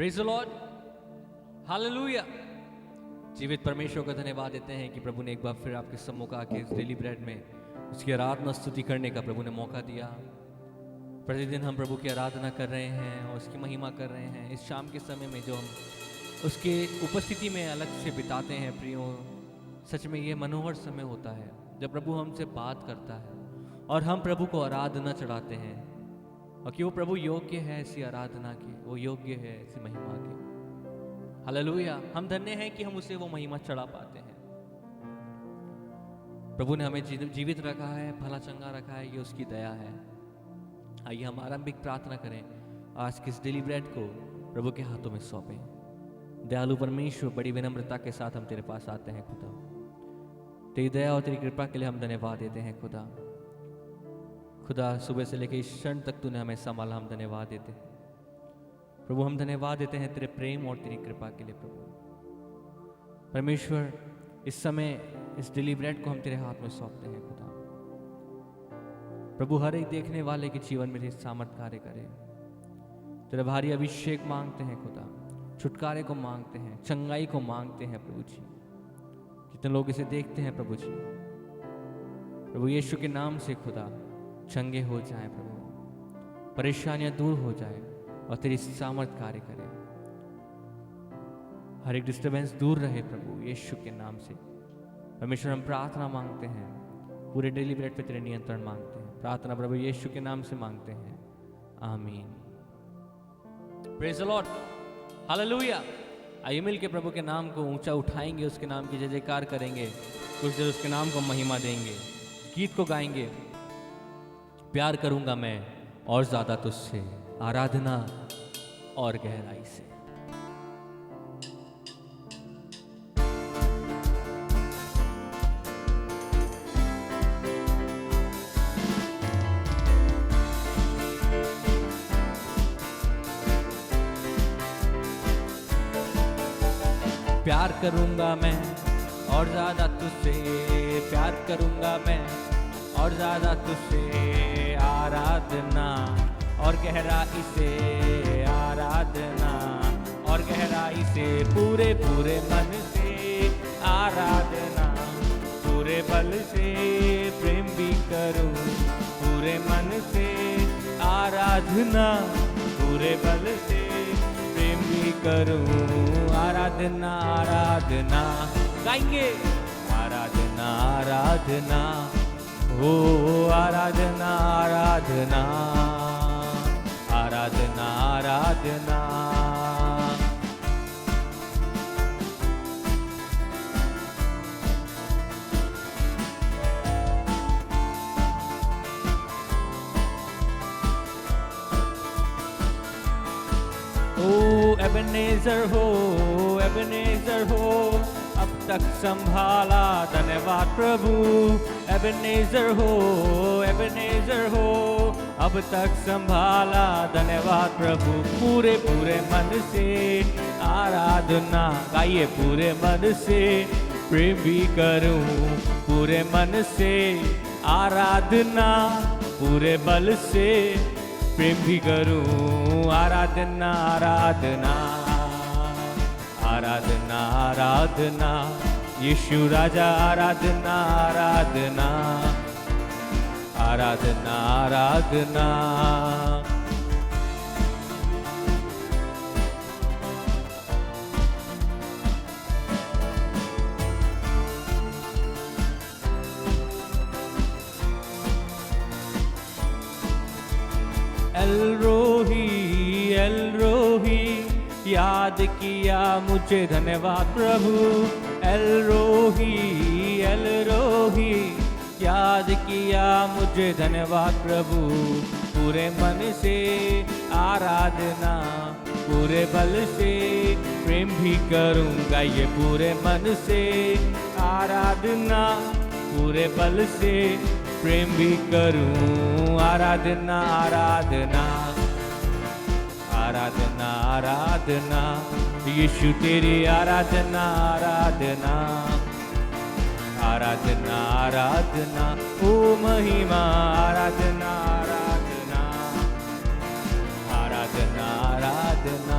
Praise the Lord, hallelujah. जीवित परमेश्वर का धन्यवाद देते हैं कि प्रभु ने एक बार फिर आपके सम्मुख आके इस डेली ब्रेड में उसकी आराधना स्तुति करने का प्रभु ने मौका दिया। प्रतिदिन हम प्रभु की आराधना कर रहे हैं और उसकी महिमा कर रहे हैं। इस शाम के समय में जो हम उसके उपस्थिति में अलग से बिताते हैं प्रियो, सच में ये मनोहर समय होता है जब प्रभु हमसे बात करता है और हम प्रभु को आराधना चढ़ाते हैं, और कि वो प्रभु योग्य है ऐसी आराधना की, वो योग्य है ऐसी महिमा की। हालेलुया। हम धन्य हैं कि हम उसे वो महिमा चढ़ा पाते हैं। प्रभु ने हमें जीवित रखा है, भला चंगा रखा है, ये उसकी दया है। आइए हम आरंभिक प्रार्थना करें, आज किस डेली ब्रेड को प्रभु के हाथों में सौंपें। दयालु परमेश्वर, बड़ी विनम्रता के साथ हम तेरे पास आते हैं खुदा। तेरी दया और तेरी कृपा के लिए हम धन्यवाद देते हैं खुदा। खुदा सुबह से लेकर इस क्षण तक तूने हमें संभाला, हम धन्यवाद देते हैं प्रभु। हम धन्यवाद देते हैं तेरे प्रेम और तेरी कृपा के लिए प्रभु। परमेश्वर, इस समय इस डेली ब्रेड को हम तेरे हाथ में सौंपते हैं खुदा। प्रभु, हर एक देखने वाले के जीवन में तेरी सामर्थ कार्य करे। तेरा भारी अभिषेक मांगते हैं खुदा, छुटकारे को मांगते हैं, चंगाई को मांगते हैं प्रभु जी। जितने लोग इसे देखते हैं प्रभु जी, प्रभु यीशु के नाम से खुदा चंगे हो जाए प्रभु, परेशानियां दूर हो जाए और तेरी सामर्थ कार्य करे। हर एक डिस्टर्बेंस दूर रहे प्रभु यीशु के नाम से। परमेश्वर, हम प्रार्थना मांगते हैं, पूरे डेली ब्रेड पे तेरे नियंत्रण मांगते हैं। प्रार्थना प्रभु यीशु के नाम से मांगते हैं, आमीन। Praise the Lord, hallelujah. आइए मिल के प्रभु के नाम को ऊंचा उठाएंगे, उसके नाम की जय जयकार करेंगे, कुछ देर उसके नाम को महिमा देंगे, गीत को गाएंगे। प्यार करूंगा मैं और ज्यादा तुझसे, आराधना और गहराई से। प्यार करूंगा मैं और ज्यादा तुझसे, प्यार करूंगा मैं और ज्यादा तुझसे, आराधना और गहराई से, आराधना और गहराई से, पूरे पूरे मन से आराधना, पूरे बल से प्रेम भी करूं, पूरे मन से आराधना, पूरे बल से प्रेम भी करूं। आराधना आराधना गाएंगे, आराधना आराधना, ओ आराधना आराधना, आराधना आराधना। ओ एबेनेज़र हो, एबेनेज़र हो, अब तक संभाला, धन्यवाद प्रभु। एबेनेज़र हो, एबेनेज़र हो, अब तक संभाला, धन्यवाद प्रभु। पूरे पूरे मन से आराधना गाइए, पूरे मन से प्रेम भी करूं, पूरे मन से आराधना, पूरे बल से प्रेम भी करूं। आराधना आराधना, आराधना आराधना, यीशु राजा आराधना आराधना, आराधना आराधना। एल रोही याद किया मुझे, धन्यवाद प्रभु। एल रोही याद किया मुझे, धन्यवाद प्रभु। पूरे मन से आराधना, पूरे बल से प्रेम भी करूंगा, ये पूरे मन से आराधना, पूरे बल से प्रेम भी करूं। आराधना आराधना, आराधना आराधना, यीशु तेरी आराधना आराधना, आराधना आराधना, ओ महिमा आराधना आराधना, आराधना आराधना,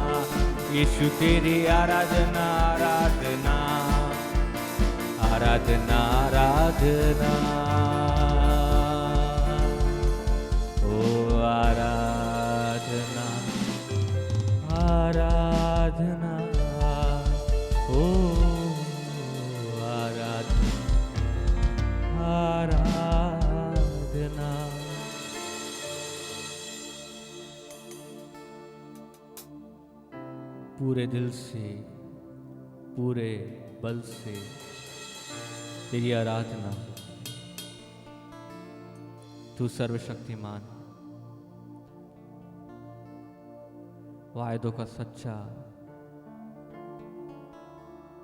यीशु तेरी आराधना आराधना आराधना आराधना ओ आराधना आराधना ओ आराधना आराधना। पूरे दिल से पूरे बल से तेरी आराधना। तू सर्वशक्तिमान, वायदों का सच्चा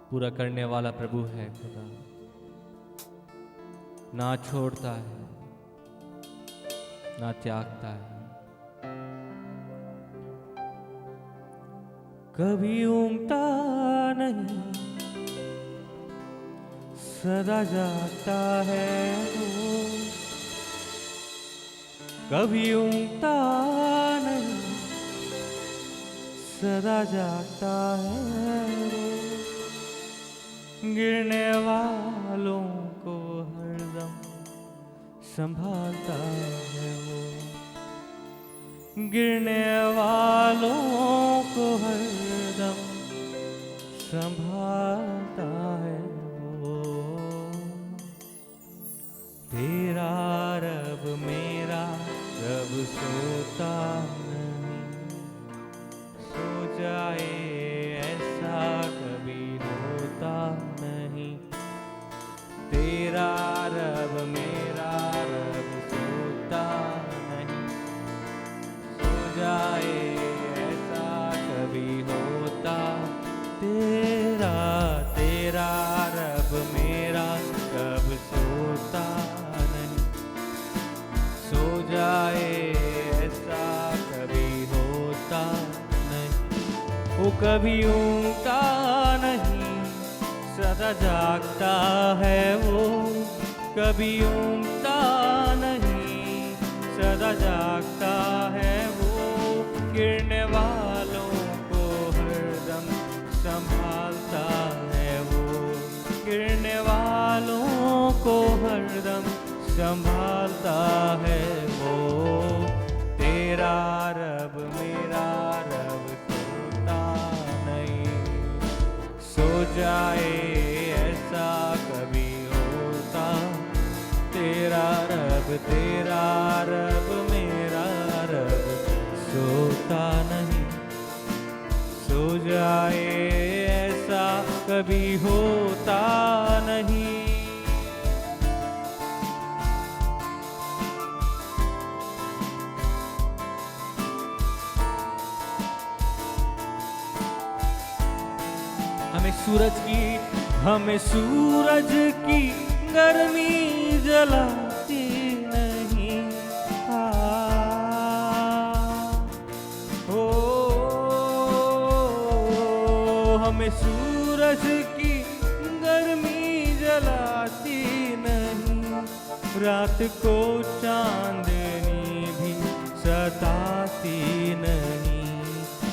पूरा करने वाला प्रभु है खुदा। ना छोड़ता है ना त्यागता है। कभी ऊँगता नहीं, सदा जागता है वो। कभी ऊँगता नहीं, सदा जागता है वो। गिरने वालों को हरदम संभालता है वो। गिरने वालों को हरदम संभालता है वो। तेरा रब मेरा रब सोता नहीं, सो जाए ऐसा कभी होता नहीं। तेरा रब मेरा रब सोता नहीं, सो जाए ऐसा कभी होता। तेरा तेरा रब मेरा रब सोता नहीं, सो जाए ऐसा कभी होता नहीं। वो कभी ऊँगता नहीं, सदा जागता है वो। कभी ऊँगता नहीं, सदा जागता है वो। गिरने वालों को हरदम संभालता है वो। गिरने वालों को हरदम संभालता है वो। तेरा रब मेरा रब सोता नहीं, सो जाए ऐसा कभी होता। तेरा रब मेरा रब सोता नहीं, सो जाए ऐसा कभी होता नहीं। हमें सूरज की गर्मी जलाती नहीं। हमें सूरज की गर्मी जलाती नहीं। रात को चांदनी भी सताती नहीं।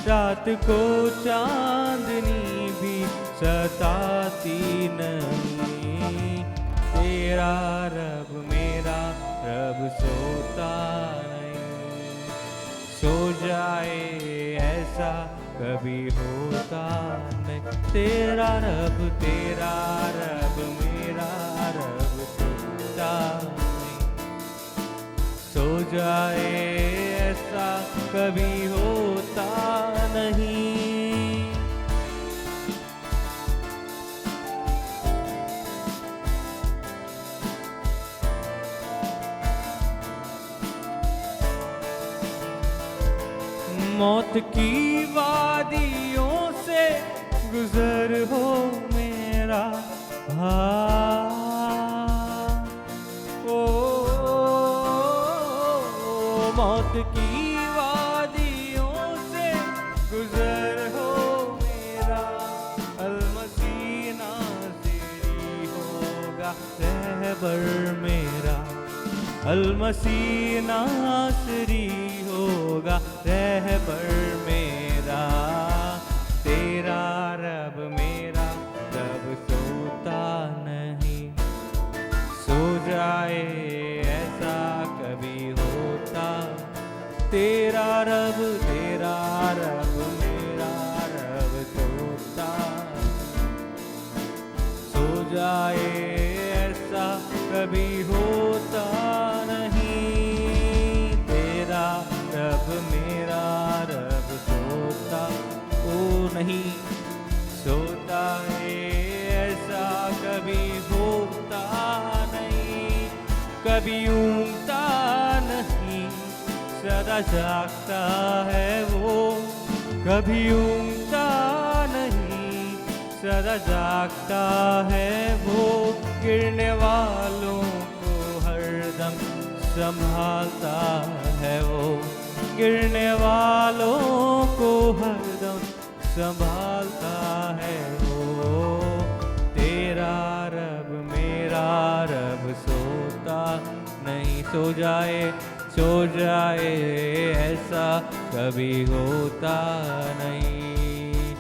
रात को चांदनी भी सताती नहीं। तेरा रब मेरा रब सोता नहीं, सो जाए ऐसा कभी होता नहीं। तेरा रब मेरा रब सोता नहीं, सो जाए ऐसा कभी होता नहीं। मौत की वादियों से गुजर हो मेरा मौत की वादियों से गुजर हो मेरा। अलमसीह नासिरी होगा रहबर मेरा। अलमसीह नासिरी होगा रहबर मेरा। रब मेरा रब सोता नहीं। सो जाए ऐसा कभी होता, तेरा रब मेरा रब सोता। सो जाए ऐसा कभी होता नहीं, तेरा रब मेरा रब सोता ओ नहीं। सोता है ऐसा कभी होता नहीं, कभी ऊँगता नहीं, सदा जागता है वो। कभी ऊँगता नहीं, सदा जागता है वो। गिरने वालों को हरदम संभालता है वो। गिरने वालों को हरदम संभालता है वो। तेरा रब मेरा रब सोता नहीं। सो जाए ऐसा कभी होता नहीं,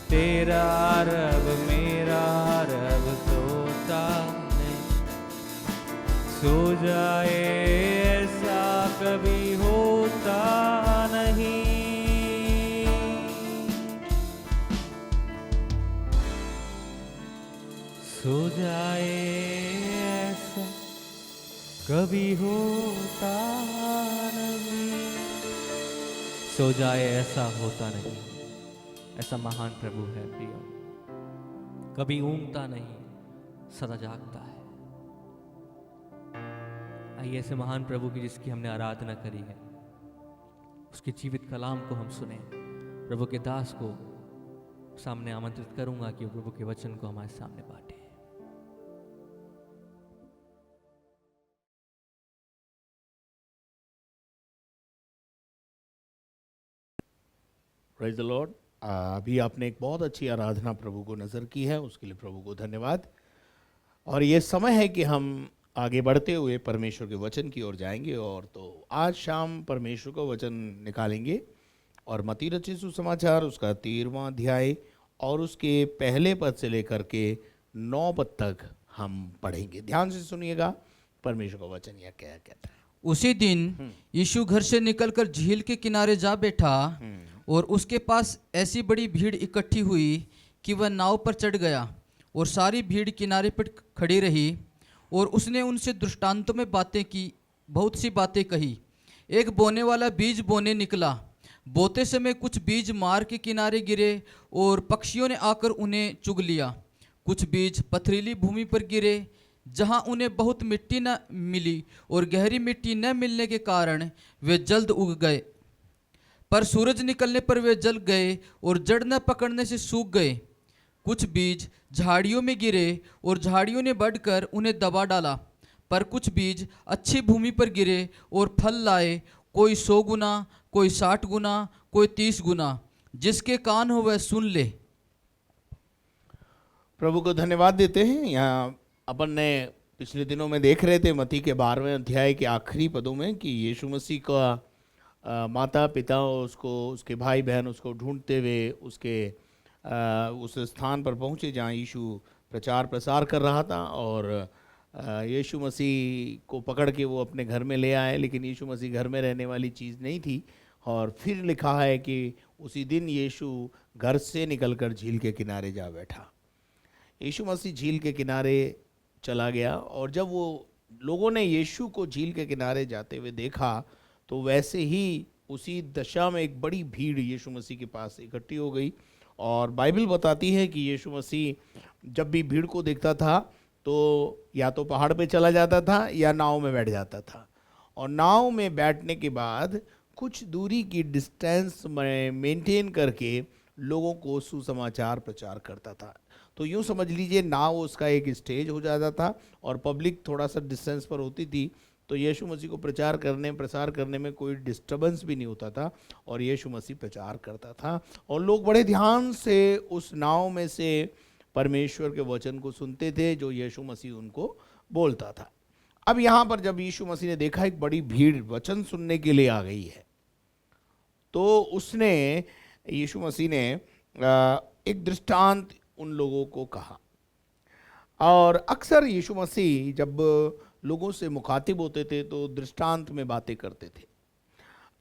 तेरा रब मेरा रब सोता नहीं। सो जाए ऐसा कभी होता नहीं। सो जाए ऐसा कभी होता नहीं। सो जाए ऐसा होता नहीं। ऐसा महान प्रभु है प्रिय, कभी ऊँगता नहीं, सदा जागता है। आइए ऐसे महान प्रभु की जिसकी हमने आराधना करी है, उसके जीवित कलाम को हम सुने। प्रभु के दास को सामने आमंत्रित करूंगा कि वो प्रभु के वचन को हमारे सामने बांटे। Praise the Lord. अभी आपने एक बहुत अच्छी आराधना प्रभु को नज़र की है, उसके लिए प्रभु को धन्यवाद। और ये समय है कि हम आगे बढ़ते हुए परमेश्वर के वचन की ओर जाएंगे। और तो आज शाम परमेश्वर का वचन निकालेंगे और मत्ती रचित सुसमाचार उसका 13वां अध्याय और उसके पहले पद से लेकर के 9 पद तक हम पढ़ेंगे। ध्यान से सुनिएगा परमेश्वर का वचन यह क्या कहता है। उसी दिन यीशु घर से निकलकर झील के किनारे जा बैठा और उसके पास ऐसी बड़ी भीड़ इकट्ठी हुई कि वह नाव पर चढ़ गया और सारी भीड़ किनारे पर खड़ी रही। और उसने उनसे दृष्टांतों में बातें की, बहुत सी बातें कही। एक बोने वाला बीज बोने निकला। बोते समय कुछ बीज मार्ग के किनारे गिरे और पक्षियों ने आकर उन्हें चुग लिया। कुछ बीज पथरीली भूमि पर गिरे, जहाँ उन्हें बहुत मिट्टी न मिली और गहरी मिट्टी न मिलने के कारण वे जल्द उग गए। पर सूरज निकलने पर वे जल गए और जड़ न पकड़ने से सूख गए। कुछ बीज झाड़ियों में गिरे और झाड़ियों ने बढ़कर उन्हें दबा डाला। पर कुछ बीज अच्छी भूमि पर गिरे और फल लाए, कोई 100 गुना, कोई 60 गुना, कोई 30 गुना। जिसके कान हो वह सुन ले। प्रभु को धन्यवाद देते हैं। यहाँ अपन ने पिछले दिनों में देख रहे थे मत्ती के 12वें अध्याय के आखिरी पदों में कि यीशु मसीह का माता पिता उसको, उसके भाई बहन उसको ढूंढते हुए उसके उस स्थान पर पहुँचे जहाँ यीशु प्रचार प्रसार कर रहा था। और यीशु मसीह को पकड़ के वो अपने घर में ले आए, लेकिन यीशु मसीह घर में रहने वाली चीज़ नहीं थी। और फिर लिखा है कि उसी दिन यीशु घर से निकलकर झील के किनारे जा बैठा। यीशु मसीह झील के किनारे चला गया और जब वो लोगों ने यीशु को झील के किनारे जाते हुए देखा तो वैसे ही उसी दशा में एक बड़ी भीड़ यीशु मसीह के पास इकट्ठी हो गई। और बाइबल बताती है कि यीशु मसीह जब भी भीड़ को देखता था तो या तो पहाड़ पे चला जाता था या नाव में बैठ जाता था। और नाव में बैठने के बाद कुछ दूरी की डिस्टेंस में मेंटेन करके लोगों को सुसमाचार प्रचार करता था। तो यूँ समझ लीजिए नाव उसका एक स्टेज हो जाता था और पब्लिक थोड़ा सा डिस्टेंस पर होती थी। तो यीशु मसीह को प्रसार करने में कोई डिस्टर्बेंस भी नहीं होता था और यीशु मसीह प्रचार करता था और लोग बड़े ध्यान से उस नाव में से परमेश्वर के वचन को सुनते थे जो यीशु मसीह उनको बोलता था। अब यहाँ पर जब यीशु मसीह ने देखा एक बड़ी भीड़ वचन सुनने के लिए आ गई है तो यीशु मसीह ने एक दृष्टांत उन लोगों को कहा। और अक्सर यीशु मसीह जब लोगों से मुखातिब होते थे तो दृष्टांत में बातें करते थे,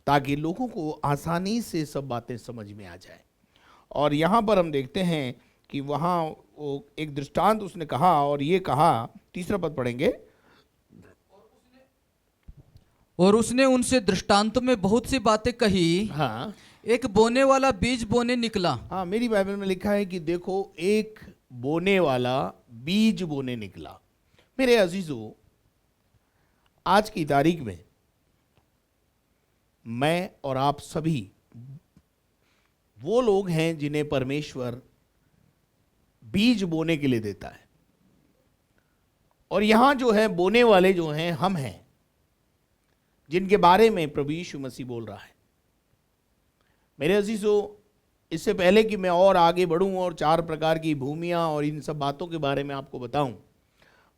ताकि लोगों को आसानी से सब बातें समझ में आ जाए। और यहाँ पर हम देखते हैं कि वहाँ वो एक दृष्टांत उसने कहा, और ये कहा, तीसरा पद पढ़ेंगे। और उसने उनसे दृष्टांत में बहुत सी बातें कही। हाँ एक बोने वाला बीज बोने निकला। हाँ, मेरी बाइबल में लिखा है कि देखो, एक बोने वाला बीज बोने निकला। मेरे अजीजों, आज की तारीख में मैं और आप सभी वो लोग हैं जिन्हें परमेश्वर बीज बोने के लिए देता है। और यहां जो है बोने वाले जो हैं हम हैं, जिनके बारे में प्रभु यीशु मसीह बोल रहा है। मेरे अजीजों, इससे पहले कि मैं और आगे बढ़ूं और 4 प्रकार की भूमियां और इन सब बातों के बारे में आपको बताऊं,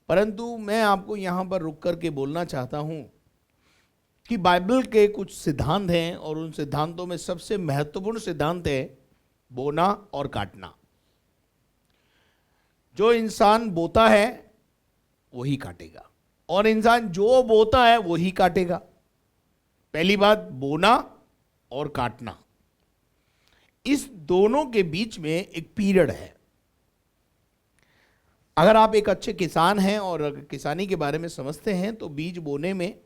परंतु मैं आपको यहां पर रुक करके बोलना चाहता हूं कि बाइबल के कुछ सिद्धांत हैं, और उन सिद्धांतों में सबसे महत्वपूर्ण सिद्धांत है बोना और काटना। जो इंसान बोता है वही काटेगा, और इंसान जो बोता है वही काटेगा। पहली बात, बोना और काटना, इस दोनों के बीच में एक पीरियड है। अगर आप एक अच्छे किसान हैं और अगर किसानी के बारे में समझते हैं, तो बीज बोने में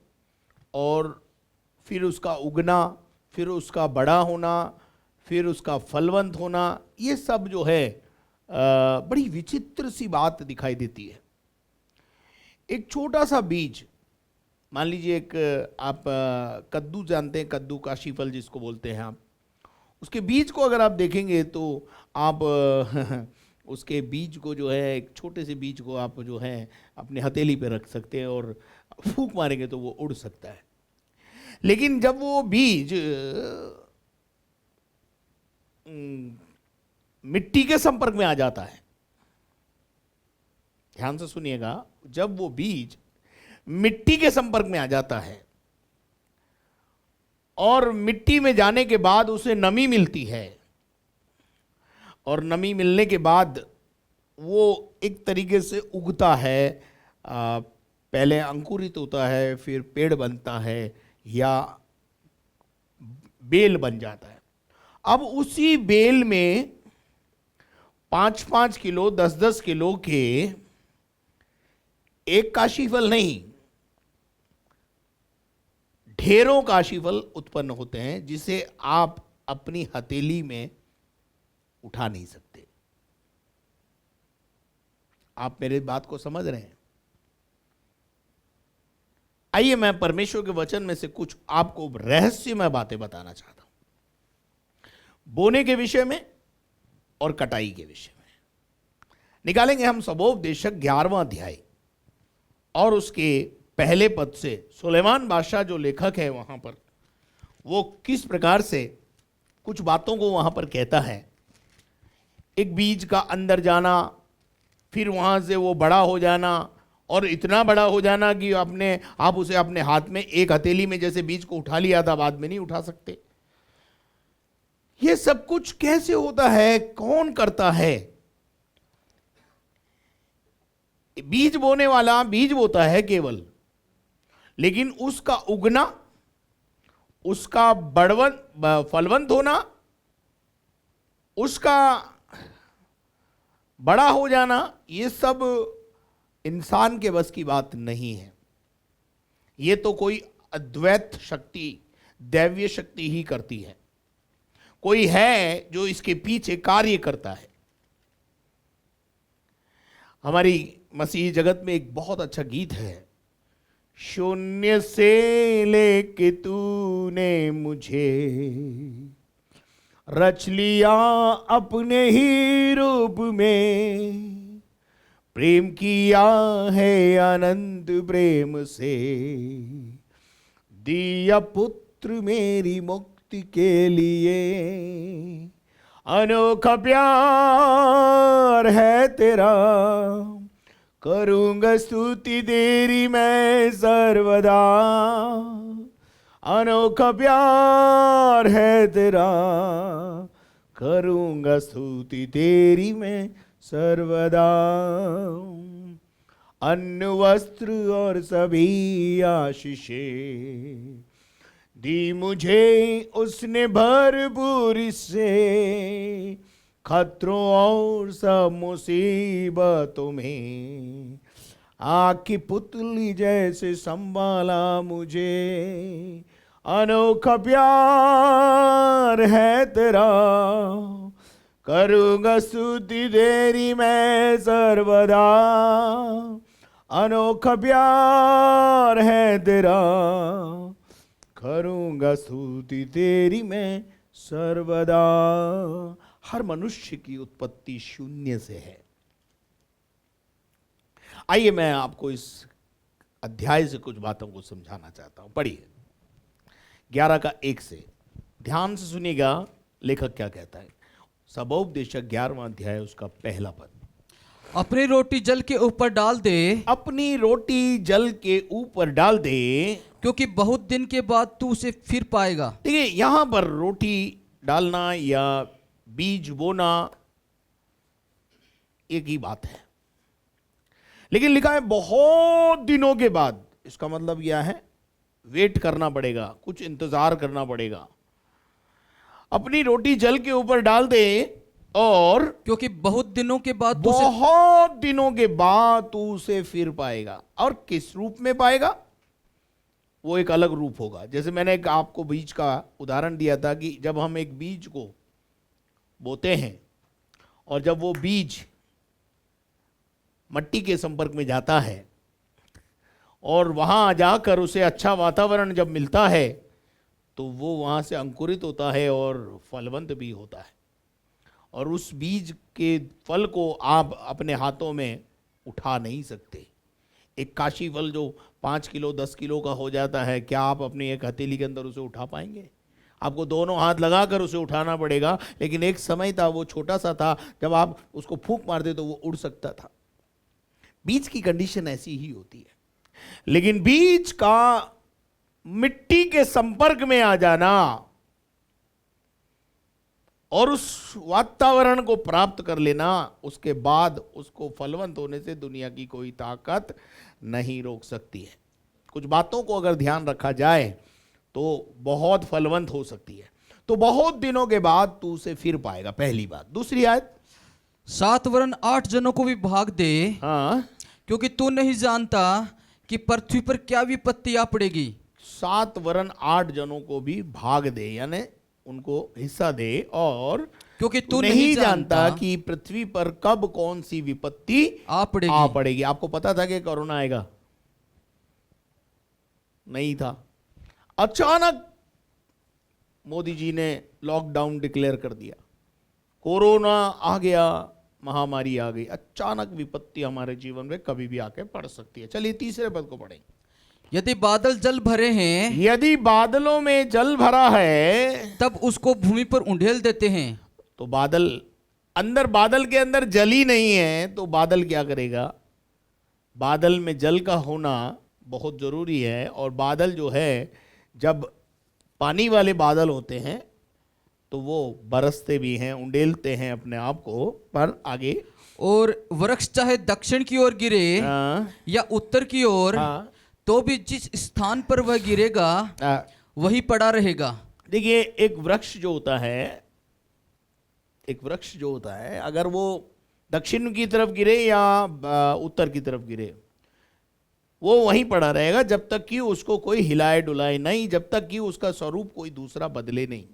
और फिर उसका उगना, फिर उसका बड़ा होना, फिर उसका फलवंत होना, ये सब जो है बड़ी विचित्र सी बात दिखाई देती है। एक छोटा सा बीज, मान लीजिए एक आप कद्दू जानते हैं, कद्दू काशी फल जिसको बोलते हैं आप, उसके बीज को अगर आप देखेंगे तो आप उसके बीज को जो है, एक छोटे से बीज को आप जो है अपने हथेली पे रख सकते हैं और फूंक मारेंगे तो वो उड़ सकता है। लेकिन जब वो बीज मिट्टी के संपर्क में आ जाता है, ध्यान से सुनिएगा, जब वो बीज मिट्टी के संपर्क में आ जाता है और मिट्टी में जाने के बाद उसे नमी मिलती है, और नमी मिलने के बाद वो एक तरीके से उगता है, पहले अंकुरित होता है, फिर पेड़ बनता है या बेल बन जाता है। अब उसी बेल में 5-5 किलो 10-10 किलो के एक काशीफल नहीं, ढेरों काशीफल उत्पन्न होते हैं, जिसे आप अपनी हथेली में उठा नहीं सकते। आप मेरे बात को समझ रहे हैं? आइए मैं परमेश्वर के वचन में से कुछ आपको रहस्यमय बातें बताना चाहता हूं, बोने के विषय में और कटाई के विषय में। निकालेंगे हम सबोपदेशक 11वां अध्याय और उसके पहले पद से। सुलेमान बादशाह जो लेखक है वहां पर, वो किस प्रकार से कुछ बातों को वहां पर कहता है। एक बीज का अंदर जाना, फिर वहां से वो बड़ा हो जाना, और इतना बड़ा हो जाना कि आप उसे अपने हाथ में एक हथेली में जैसे बीज को उठा लिया था, बाद में नहीं उठा सकते। ये सब कुछ कैसे होता है, कौन करता है? बीज बोने वाला बीज बोता है केवल, लेकिन उसका उगना, उसका फलवंत होना, उसका बड़ा हो जाना, ये सब इंसान के बस की बात नहीं है। ये तो कोई अद्वैत शक्ति, दैवीय शक्ति ही करती है। कोई है जो इसके पीछे कार्य करता है। हमारी मसीही जगत में एक बहुत अच्छा गीत है, शून्य से लेके तूने मुझे रच लिया अपने ही रूप में, प्रेम किया है अनंत प्रेम से, दिया पुत्र मेरी मुक्ति के लिए, अनोखा प्यार है तेरा, करूंगा स्तुति तेरी मैं सर्वदा, अनोखा प्यार है तेरा, करूंगा स्तुति तेरी मैं सर्वदा। अन्न वस्त्र और सभी आशीषें दी मुझे उसने भरपूर से, खतरों और सब मुसीबतों में आँख की पुतली जैसे संभाला मुझे। अनोखा प्यार है तेरा, करूँगा स्तुति तेरी मैं सर्वदा। अनोखा प्यार है तेरा, करूँगा स्तुति तेरी मैं सर्वदा। हर मनुष्य की उत्पत्ति शून्य से है। आइए मैं आपको इस अध्याय से कुछ बातों को समझाना चाहता हूं। पढ़िए 11 का 1 से, ध्यान से सुनिएगा लेखक क्या कहता है। सबोपदेशक 11वां अध्याय उसका पहला पद। अपनी रोटी जल के ऊपर डाल दे, अपनी रोटी जल के ऊपर डाल दे, क्योंकि बहुत दिन के बाद तू उसे फिर पाएगा। देखिए यहां पर रोटी डालना या बीज बोना एक ही बात है, लेकिन लिखा है बहुत दिनों के बाद। इसका मतलब क्या है? वेट करना पड़ेगा, कुछ इंतजार करना पड़ेगा। अपनी रोटी जल के ऊपर डाल दे और क्योंकि बहुत दिनों के बाद तू उसे बहुत दिनों के बाद तू उसे फिर पाएगा। और किस रूप में पाएगा? वो एक अलग रूप होगा। जैसे मैंने एक आपको बीज का उदाहरण दिया था कि जब हम एक बीज को बोते हैं और जब वो बीज मट्टी के संपर्क में जाता है और वहां जाकर उसे अच्छा वातावरण जब मिलता है तो वो वहां से अंकुरित होता है और फलवंत भी होता है। और उस बीज के फल को आप अपने हाथों में उठा नहीं सकते। एक काशी फल जो 5 किलो 10 किलो का हो जाता है, क्या आप अपनी एक हथेली के अंदर उसे उठा पाएंगे? आपको दोनों हाथ लगाकर उसे उठाना पड़ेगा। लेकिन एक समय था वो छोटा सा था, जब आप उसको फूंक मारते तो वो उड़ सकता था। बीज की कंडीशन ऐसी ही होती है। लेकिन बीज का मिट्टी के संपर्क में आ जाना और उस वातावरण को प्राप्त कर लेना, उसके बाद उसको फलवंत होने से दुनिया की कोई ताकत नहीं रोक सकती है। कुछ बातों को अगर ध्यान रखा जाए तो बहुत फलवंत हो सकती है। तो बहुत दिनों के बाद तू उसे फिर पाएगा, पहली बात। दूसरी आयत, 7 वरन 8 जनों को भी भाग दे, हाँ, क्योंकि तू नहीं जानता कि पृथ्वी पर क्या विपत्ति आ पड़ेगी। 7 वरन 8 जनों को भी भाग दे, यानी उनको हिस्सा दे। और क्योंकि तू तू नहीं जानता कि पृथ्वी पर कब कौन सी विपत्ति आ पड़ेगी। आ पड़ेगी। आपको पता था कि कोरोना आएगा? नहीं था। अचानक मोदी जी ने लॉकडाउन डिक्लेयर कर दिया, कोरोना आ गया, महामारी आ गई। अचानक विपत्ति हमारे जीवन में कभी भी आके पड़ सकती है। चलिए तीसरे पद को पढ़ें। यदि बादल जल भरे हैं, यदि बादलों में जल भरा है, तब उसको भूमि पर उंडेल देते हैं। तो बादल बादल के अंदर जल ही नहीं है तो बादल क्या करेगा? बादल में जल का होना बहुत जरूरी है। और बादल जो है, जब पानी वाले बादल होते हैं तो वो बरसते भी हैं, उंडेलते हैं अपने आप को। पर आगे, और वृक्ष चाहे दक्षिण की ओर गिरे हाँ, या उत्तर की ओर, हाँ, तो भी जिस स्थान पर वह गिरेगा वही पड़ा रहेगा। देखिए एक वृक्ष जो होता है, अगर वो दक्षिण की तरफ गिरे या उत्तर की तरफ गिरे, वो वहीं पड़ा रहेगा जब तक कि उसको कोई हिलाए डुलाए नहीं, जब तक कि उसका स्वरूप कोई दूसरा बदले नहीं।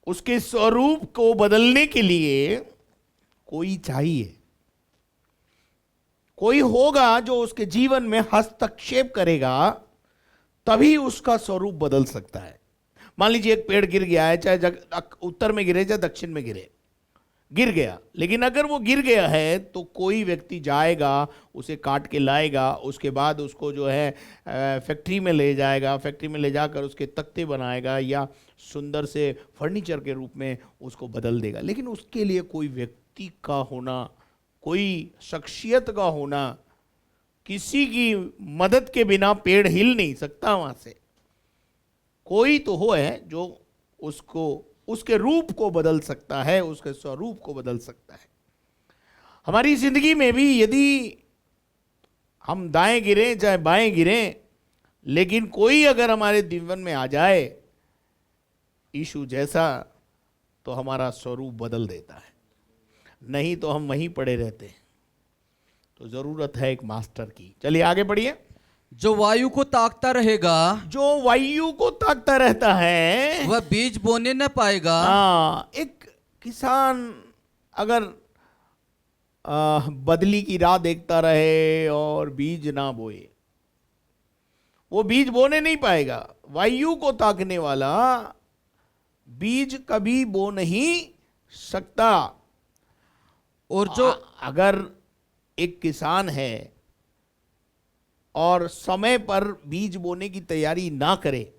उसके स्वरूप को बदलने के लिए कोई चाहिए, कोई होगा जो उसके जीवन में हस्तक्षेप करेगा, तभी उसका स्वरूप बदल सकता है। मान लीजिए एक पेड़ गिर गया है, चाहे उत्तर में गिरे चाहे दक्षिण में गिरे, गिर गया। लेकिन अगर वो गिर गया है तो कोई व्यक्ति जाएगा, उसे काट के लाएगा, उसके बाद उसको जो है फैक्ट्री में ले जाएगा, फैक्ट्री में ले जाकर उसके तख्ते बनाएगा या सुंदर से फर्नीचर के रूप में उसको बदल देगा। लेकिन उसके लिए कोई व्यक्ति का होना, कोई शख्सियत का होना, किसी की मदद के बिना पेड़ हिल नहीं सकता। वहां से कोई तो हो है जो उसको उसके रूप को बदल सकता है, उसके स्वरूप को बदल सकता है। हमारी जिंदगी में भी यदि हम दाएं गिरें चाहे बाएं गिरें, लेकिन कोई अगर हमारे जीवन में आ जाए यीशु जैसा, तो हमारा स्वरूप बदल देता है, नहीं तो हम वहीं पड़े रहते हैं। तो जरूरत है एक मास्टर की। चलिए आगे बढ़िए। जो वायु को ताकता रहेगा जो वायु को ताकता रहता है वह बीज बोने न पाएगा। हाँ, एक किसान अगर बदली की राह देखता रहे और बीज ना बोए, वो बीज बोने नहीं पाएगा। वायु को ताकने वाला बीज कभी बो नहीं सकता। और जो अगर एक किसान है और समय पर बीज बोने की तैयारी ना करे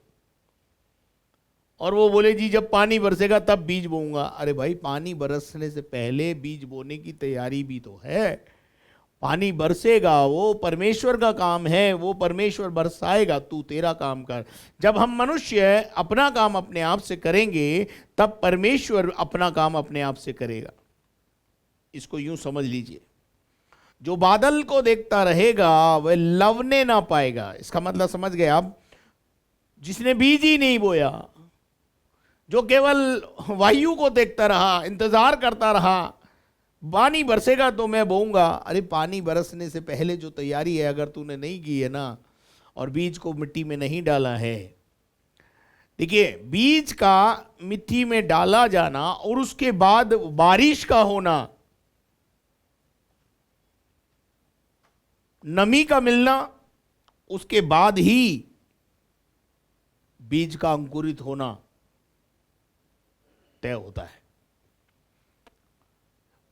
और वो बोले जी जब पानी बरसेगा तब बीज बोऊंगा, अरे भाई पानी बरसने से पहले बीज बोने की तैयारी भी तो है। पानी बरसेगा, वो परमेश्वर का काम है, वो परमेश्वर बरसाएगा, तू तेरा काम कर। जब हम मनुष्य अपना काम अपने आप से करेंगे तब परमेश्वर अपना काम अपने आप से करेगा। इसको यूं समझ लीजिए, जो बादल को देखता रहेगा वह लवने ना पाएगा। इसका मतलब समझ गए आप? जिसने बीज ही नहीं बोया, जो केवल वायु को देखता रहा, इंतजार करता रहा, पानी बरसेगा तो मैं बोऊंगा। अरे पानी बरसने से पहले जो तैयारी है अगर तूने नहीं की है ना, और बीज को मिट्टी में नहीं डाला है। देखिए, बीज का मिट्टी में डाला जाना और उसके बाद बारिश का होना, नमी का मिलना, उसके बाद ही बीज का अंकुरित होना तय होता है।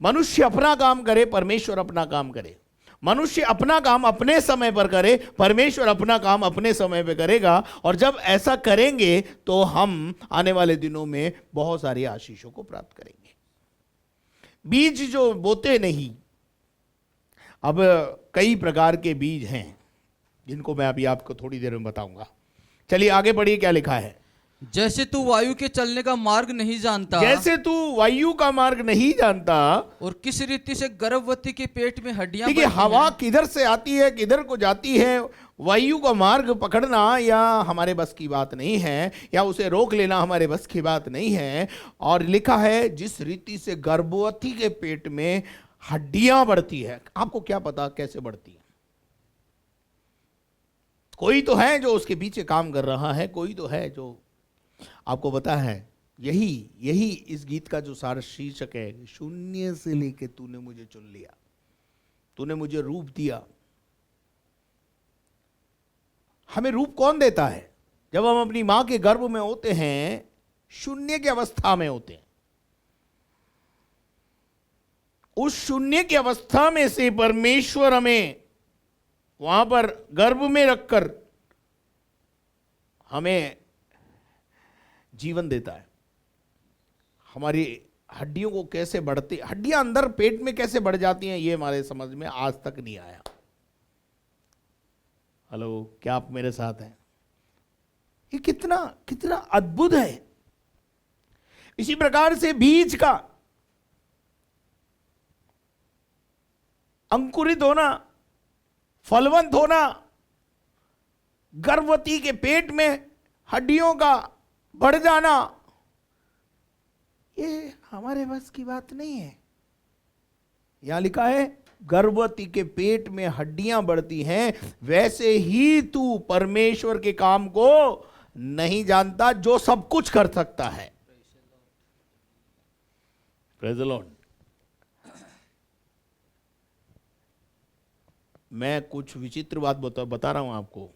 मनुष्य अपना काम करे, परमेश्वर अपना काम करे। मनुष्य अपना काम अपने समय पर करे, परमेश्वर अपना काम अपने समय पर करेगा। और जब ऐसा करेंगे तो हम आने वाले दिनों में बहुत सारी आशीषों को प्राप्त करेंगे। बीज जो बोते नहीं, अब कई प्रकार के बीज हैं जिनको मैं अभी आपको थोड़ी देर में बताऊंगा। चलिए आगे बढ़िए, क्या लिखा है? जैसे तू वायु के चलने का मार्ग नहीं जानता, जैसे तू वायु का मार्ग नहीं जानता। और किस रीति से गर्भवती के पेट में हड्डियां देखिए, बनती हवा हैं। किधर से आती है, किधर को जाती है, वायु का मार्ग पकड़ना या हमारे बस की बात नहीं है, या उसे रोक लेना हमारे बस की बात नहीं है। और लिखा है जिस रीति से गर्भवती के पेट में हड्डियां बढ़ती है। आपको क्या पता कैसे बढ़ती है? कोई तो है जो उसके पीछे काम कर रहा है, कोई तो है जो आपको पता है। यही इस गीत का जो सारा शीर्षक है, शून्य से लेके तूने मुझे चुन लिया, तूने मुझे रूप दिया। हमें रूप कौन देता है? जब हम अपनी मां के गर्भ में होते हैं, शून्य की अवस्था में होते हैं। उस शून्य की अवस्था में से परमेश्वर हमें वहां पर गर्भ में रखकर हमें जीवन देता है। हमारी हड्डियों को कैसे बढ़ती, हड्डियां अंदर पेट में कैसे बढ़ जाती हैं, ये हमारे समझ में आज तक नहीं आया। हेलो, क्या आप मेरे साथ हैं? ये कितना कितना अद्भुत है। इसी प्रकार से बीज का अंकुरित होना, फलवंत होना, गर्भवती के पेट में हड्डियों का बढ़ जाना, ये हमारे बस की बात नहीं है। यहां लिखा है गर्भवती के पेट में हड्डियां बढ़ती हैं, वैसे ही तू परमेश्वर के काम को नहीं जानता जो सब कुछ कर सकता है। Praise the Lord. मैं कुछ विचित्र बात बता रहा हूं आपको।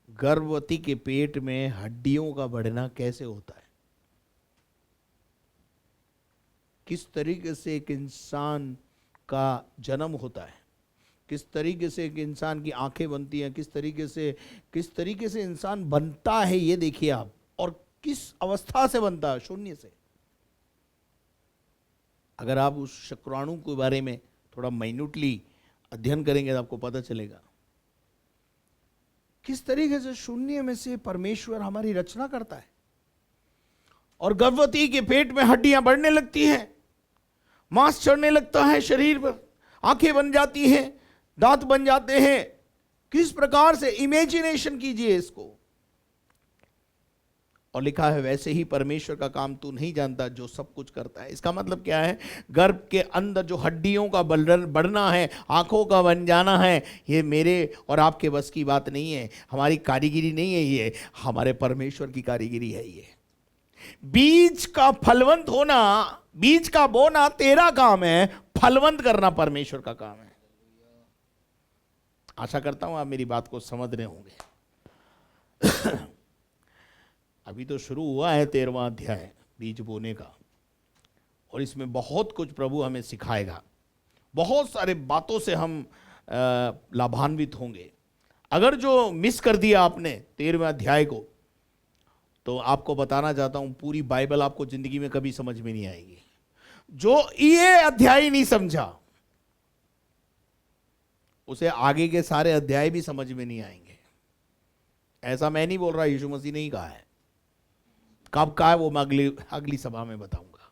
गर्भवती के पेट में हड्डियों का बढ़ना कैसे होता है, किस तरीके से एक इंसान का जन्म होता है, किस तरीके से एक इंसान की आंखें बनती हैं, किस तरीके से इंसान बनता है, ये देखिए आप। और किस अवस्था से बनता है? शून्य से। अगर आप उस शुक्राणु के बारे में थोड़ा माइन्यूटली अध्ययन करेंगे तो आपको पता चलेगा किस तरीके से शून्य में से परमेश्वर हमारी रचना करता है। और गर्भवती के पेट में हड्डियां बढ़ने लगती हैं, मांस चढ़ने लगता है शरीर पर, आंखें बन जाती हैं, दांत बन जाते हैं। किस प्रकार से इमेजिनेशन कीजिए इसको। और लिखा है वैसे ही परमेश्वर का काम तू नहीं जानता जो सब कुछ करता है। इसका मतलब क्या है? गर्भ के अंदर जो हड्डियों का बढ़ना है, आंखों का बन जाना है, ये मेरे और आपके बस की बात नहीं है, हमारी कारीगिरी नहीं है, ये हमारे परमेश्वर की कारीगिरी है। ये बीज का फलवंत होना, बीज का बोना तेरा काम है, फलवंत करना परमेश्वर का काम है। आशा करता हूं आप मेरी बात को समझ रहे होंगे। अभी तो शुरू हुआ है 13वां अध्याय बीज बोने का, और इसमें बहुत कुछ प्रभु हमें सिखाएगा। बहुत सारे बातों से हम लाभान्वित होंगे। अगर जो मिस कर दिया आपने 13वें अध्याय को, तो आपको बताना चाहता हूं पूरी बाइबल आपको जिंदगी में कभी समझ में नहीं आएगी। जो ये अध्याय नहीं समझा उसे आगे के सारे अध्याय भी समझ में नहीं आएंगे। ऐसा मैं नहीं बोल रहा, यीशु मसीह ने ही कहा है। कब कहा है वो मैं अगली सभा में बताऊंगा।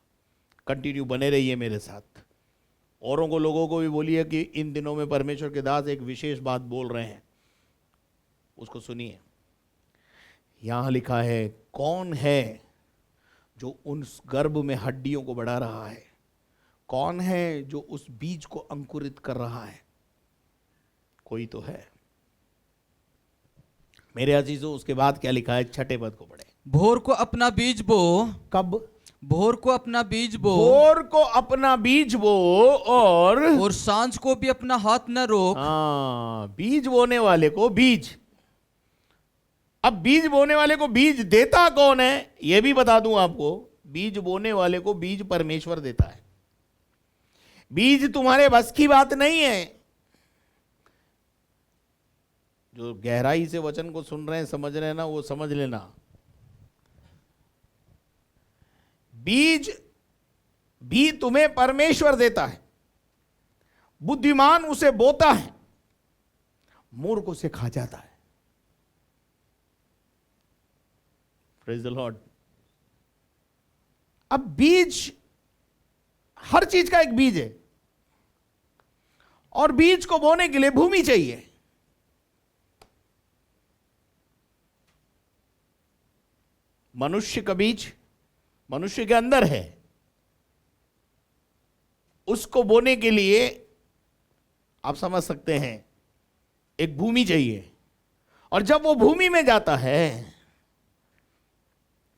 कंटिन्यू बने रहिए मेरे साथ। औरों को, लोगों को भी बोलिए कि इन दिनों में परमेश्वर के दास एक विशेष बात बोल रहे हैं, उसको सुनिए। यहां लिखा है, कौन है जो उस गर्भ में हड्डियों को बढ़ा रहा है? कौन है जो उस बीज को अंकुरित कर रहा है? कोई तो है मेरे अजीजों। उसके बाद क्या लिखा है? 6ठे पद को पढ़े। भोर को अपना बीज बो। कब? भोर को अपना बीज बो। भोर को अपना बीज बो और सांझ को भी अपना हाथ न रोक। हाँ, बीज बोने वाले को बीज। अब बीज बोने वाले को बीज देता कौन है यह भी बता दूं आपको। बीज बोने वाले को बीज परमेश्वर देता है। बीज तुम्हारे बस की बात नहीं है। जो गहराई से वचन को सुन रहे हैं, समझ रहे हैं ना, वो समझ लेना। बीज भी तुम्हें परमेश्वर देता है। बुद्धिमान उसे बोता है, मूर्ख उसे खा जाता है। Praise the Lord. अब बीज, हर चीज का एक बीज है, और बीज को बोने के लिए भूमि चाहिए। मनुष्य का बीज मनुष्य के अंदर है, उसको बोने के लिए आप समझ सकते हैं एक भूमि चाहिए। और जब वो भूमि में जाता है,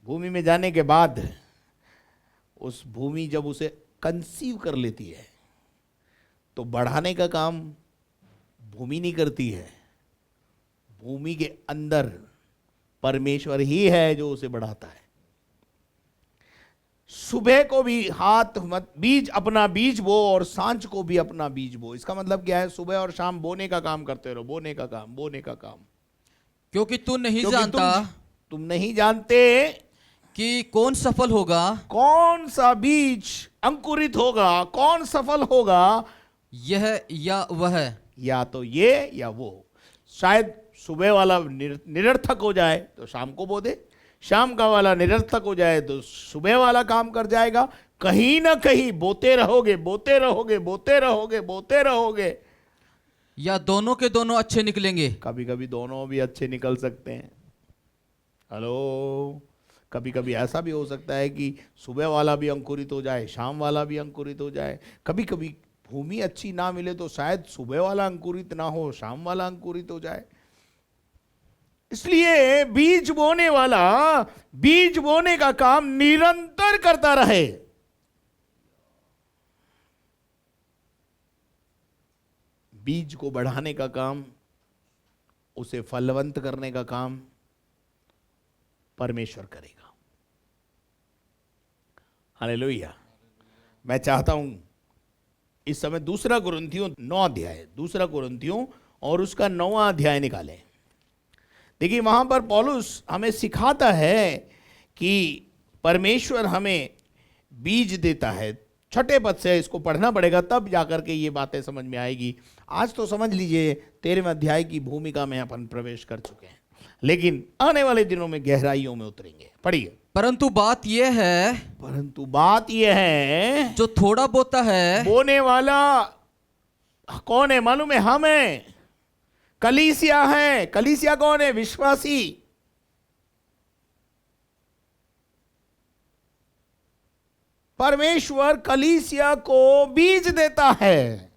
भूमि में जाने के बाद उस भूमि जब उसे कंसीव कर लेती है, तो बढ़ाने का काम भूमि नहीं करती है। भूमि के अंदर परमेश्वर ही है जो उसे बढ़ाता है। सुबह को भी हाथ मत बीज अपना बीज बो और सांझ को भी अपना बीज बो। इसका मतलब क्या है? सुबह और शाम बोने का काम करते रहो, बोने का काम, बोने का काम। क्योंकि तू नहीं जानता, तुम नहीं जानते कि कौन सफल होगा, कौन सा बीज अंकुरित होगा, कौन सफल होगा, यह या वह, या तो ये या वो। शायद सुबह वाला निरर्थक हो जाए तो शाम को बो दे, शाम का वाला निरर्थक हो जाए तो सुबह वाला काम कर जाएगा। कहीं ना कहीं बोते रहोगे, बोते रहोगे, बोते रहोगे, बोते रहोगे। या दोनों के दोनों अच्छे निकलेंगे। कभी कभी दोनों भी अच्छे निकल सकते हैं। हेलो, कभी कभी ऐसा भी हो सकता है कि सुबह वाला भी अंकुरित हो जाए, शाम वाला भी अंकुरित हो जाए। कभी कभी भूमि अच्छी ना मिले तो शायद सुबह वाला अंकुरित ना हो, शाम वाला अंकुरित हो जाए। इसलिए बीज बोने वाला बीज बोने का काम निरंतर करता रहे। बीज को बढ़ाने का काम, उसे फलवंत करने का काम परमेश्वर करेगा। हालेलुया। मैं चाहता हूं इस समय 2 कुरिन्थियों 9 अध्याय, 2 कुरिन्थियों और उसका 9वां अध्याय निकालें। देखिए, वहां पर पौलुस हमें सिखाता है कि परमेश्वर हमें बीज देता है। 6ठे पद से इसको पढ़ना पड़ेगा, तब जाकर के ये बातें समझ में आएगी। आज तो समझ लीजिए 13वें अध्याय की भूमिका में अपन प्रवेश कर चुके हैं, लेकिन आने वाले दिनों में गहराइयों में उतरेंगे। पढ़िए। परंतु बात यह है, परंतु बात यह है, जो थोड़ा बोता है बोने वाला कौन है मालूम है? हम हैं, कलीसिया है। कलीसिया कौन है? विश्वासी। परमेश्वर कलीसिया को बीज देता है।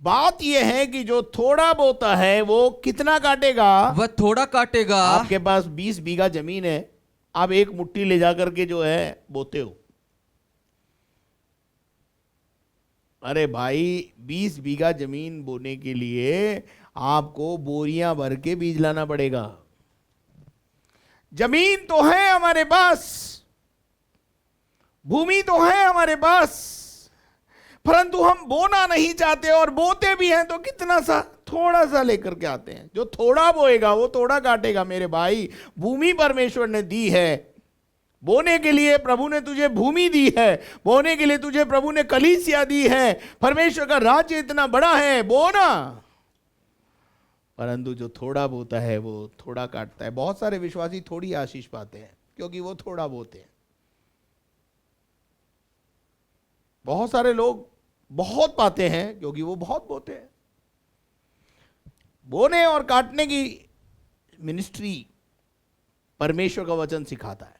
बात यह है कि जो थोड़ा बोता है वो कितना काटेगा? वह थोड़ा काटेगा। आपके पास 20 बीघा जमीन है, आप एक मुट्ठी ले जाकर के जो है बोते हो। अरे भाई, 20 बीघा जमीन बोने के लिए आपको बोरियां भर के बीज लाना पड़ेगा। जमीन तो है हमारे पास, भूमि तो है हमारे पास, परंतु हम बोना नहीं चाहते, और बोते भी हैं तो कितना सा, थोड़ा सा लेकर के आते हैं। जो थोड़ा बोएगा वो थोड़ा काटेगा। मेरे भाई, भूमि परमेश्वर ने दी है बोने के लिए। प्रभु ने तुझे भूमि दी है बोने के लिए, तुझे प्रभु ने कलीसिया दी है। परमेश्वर का राज्य इतना बड़ा है, बोना। परंतु जो थोड़ा बोता है वो थोड़ा काटता है। बहुत सारे विश्वासी थोड़ी आशीष पाते हैं क्योंकि वो थोड़ा बोते हैं। बहुत सारे लोग बहुत पाते हैं क्योंकि वो बहुत बोते हैं। बोने और काटने की मिनिस्ट्री परमेश्वर का वचन सिखाता है।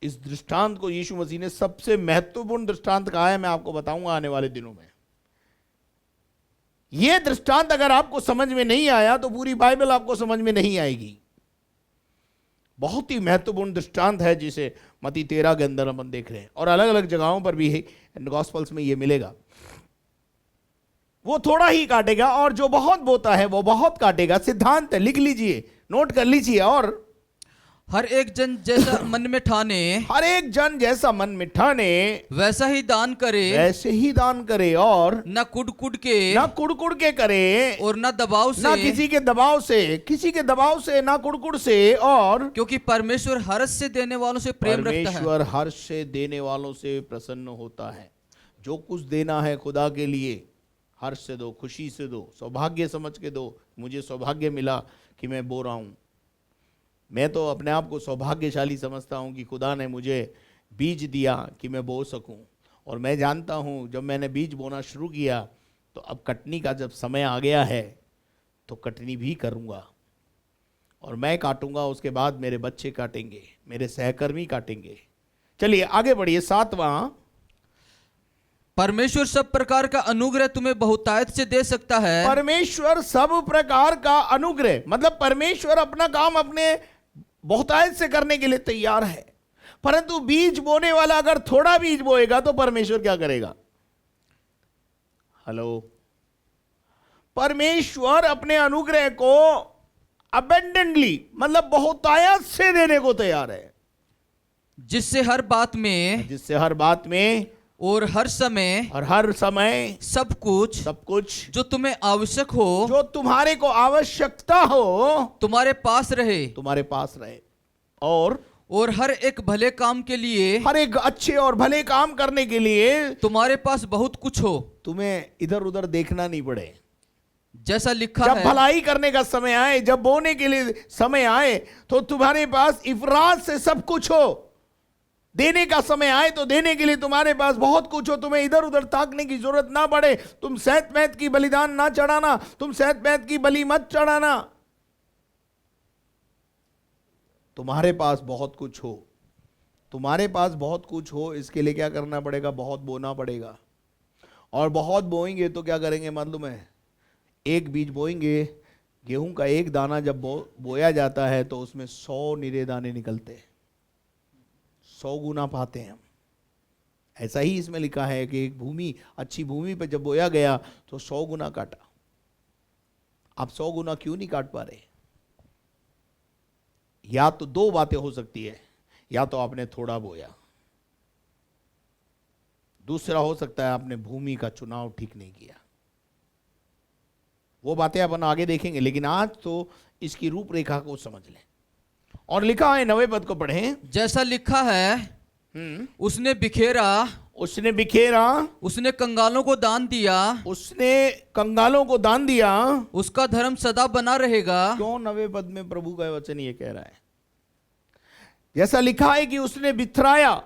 इस दृष्टांत को यीशु मसीह ने सबसे महत्वपूर्ण दृष्टांत कहा है। मैं आपको बताऊंगा आने वाले दिनों में। यह दृष्टांत अगर आपको समझ में नहीं आया तो पूरी बाइबल आपको समझ में नहीं आएगी। बहुत ही महत्वपूर्ण दृष्टांत है जिसे मत्ती 13 के अंदर हम देख रहे हैं, और अलग अलग जगहों पर भी है, गॉस्पल्स में यह मिलेगा। वो थोड़ा ही काटेगा और जो बहुत बोता है वो बहुत काटेगा। सिद्धांत है, लिख लीजिए, नोट कर लीजिए। और हर एक जन जैसा मन में ठाने, हर एक जन जैसा मन में ठाने वैसा ही दान करे, वैसे ही दान करे, और न कुड़ के, ना कुड़ के करे, और न दबाव ना से, किसी के दबाव से, किसी के दबाव से, ना कुड़ से। और क्योंकि परमेश्वर हर्ष से देने वालों से प्रेम रखता है। परमेश्वर हर्ष से देने वालों से प्रसन्न होता है। जो कुछ देना है खुदा के लिए, हर्ष से दो, खुशी से दो, सौभाग्य समझ के दो। मुझे सौभाग्य मिला कि मैं बो रहा हूं। मैं तो अपने आप को सौभाग्यशाली समझता हूं कि खुदा ने मुझे बीज दिया कि मैं बो सकूं। और मैं जानता हूं जब मैंने बीज बोना शुरू किया तो अब कटनी का जब समय आ गया है तो कटनी भी करूंगा, और मैं काटूंगा, उसके बाद मेरे बच्चे काटेंगे, मेरे सहकर्मी काटेंगे। चलिए आगे बढ़िए। 7वां, परमेश्वर सब प्रकार का अनुग्रह तुम्हें बहुतायत से दे सकता है। परमेश्वर सब प्रकार का अनुग्रह, मतलब परमेश्वर अपना काम अपने बहुतायत से करने के लिए तैयार है। परंतु बीज बोने वाला अगर थोड़ा बीज बोएगा तो परमेश्वर क्या करेगा? हेलो, परमेश्वर अपने अनुग्रह को अबेंडेंटली, मतलब बहुतायत से देने को तैयार है। जिससे हर बात में और हर समय सब कुछ जो तुम्हें आवश्यक हो, जो तुम्हारे को आवश्यकता हो, तुम्हारे पास रहे, और हर एक भले काम के लिए, हर एक अच्छे और भले काम करने के लिए तुम्हारे पास बहुत कुछ हो। तुम्हें इधर उधर देखना नहीं पड़े। जैसा लिखा जब है, भलाई करने का समय आए, जब बोने के लिए समय आए, तो तुम्हारे पास इफरात से सब कुछ हो। देने का समय आए तो देने के लिए तुम्हारे पास बहुत कुछ हो। तुम्हें इधर उधर ताकने की जरूरत ना पड़े। तुम सैत मैत की बलिदान ना चढ़ाना, तुम सैत मैत की बलि मत चढ़ाना। तुम्हारे पास बहुत कुछ हो, तुम्हारे पास बहुत कुछ हो, इसके लिए क्या करना पड़ेगा? बहुत बोना पड़ेगा। और बहुत बोएंगे तो क्या करेंगे मालूम है? एक बीज बोएंगे, गेहूं का एक दाना जब बोया जाता है तो उसमें 100 निरे दाने निकलते हैं। 100 गुना पाते हैं हम। ऐसा ही इसमें लिखा है कि एक भूमि, अच्छी भूमि पर जब बोया गया तो 100 गुना काटा। आप 100 गुना क्यों नहीं काट पा रहे? या तो दो बातें हो सकती है, या तो आपने थोड़ा बोया, दूसरा हो सकता है आपने भूमि का चुनाव ठीक नहीं किया। वो बातें अपन आगे देखेंगे, लेकिन आज तो इसकी रूपरेखा को समझ लें। और लिखा है 9वें पद को पढ़ें। जैसा लिखा है, उसने बिखेरा उसने बिखेरा, उसने कंगालों को दान दिया, उसने कंगालों को दान दिया। उसका धर्म सदा बना रहेगा। क्यों 9वें पद में प्रभु का वचन ये कह रहा है? जैसा लिखा है कि उसने बिथराया